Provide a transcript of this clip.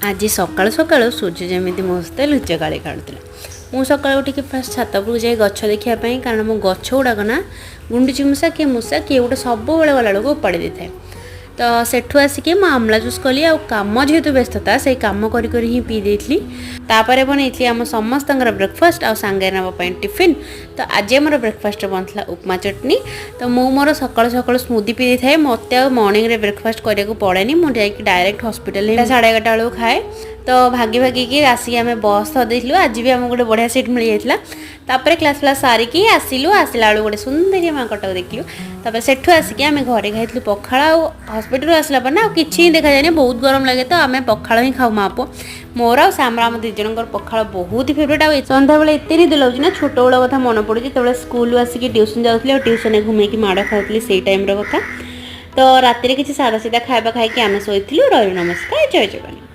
आज सकाळु सकाळु सूर्य जमी मो सहित लुचकाଳି खेलुला। मु सका उठिक फास्ट छात उपरକୁ ଯାଇ गछ देखियापाई कारण मो गछ गुड़ाक ना गुंडुची मूषा किए गोटे सब गला बेलू उपाड़ी दे थाए। तो सेठू आसिक मु आमला जूस कली आ कम जेहेतु व्यस्तता से कम करी ही पी देती। तापर बनई आम समस्त ब्रेकफास्ट आ सांगे नापाई टिफिन। तो आज आम ब्रेकफास्ट बनता उपमा चटनी। तो मु मोर सकाळु सकाळु स्मूदी पी दे थाए। मत मॉर्निंग रे ब्रेकफास्ट करिया पड़ेनी मुझे डायरेक्ट हॉस्पिटल 11:30 बेलू खाए। तो भागी भागिकी आसिक आम बस धरदेलु। आज भी आमको गोटे बढ़िया सीट मिल जाता। तापर क्लास फ्लास सारिकी आसिलु आसला बेलू गोटे सुंदरिया माँ कटक देखलु। तापर सेठू आसिक आम घरे खाई पखाड़ हॉस्पिटल आसला पर ना कि देखा जाए बहुत गरम लगे। तो आम पखाड़ ही खाऊ माँ पु मोर आ सामरा आम दिज पखाड़ बहुत ही फेवरेट। आ सन्ध्या बेले एत निद लगे ना छोट बेल कथा मन पड़े जो स्कूल आसिक ट्यूशन जाऊँगी ट्यूशन घूमेकी माड़ खाऊली से टाइम कथा। तो राति किसी सादा सीधा खाଇବା खाई आम शोलु। रही नमस्कार जय जगन्नाथ।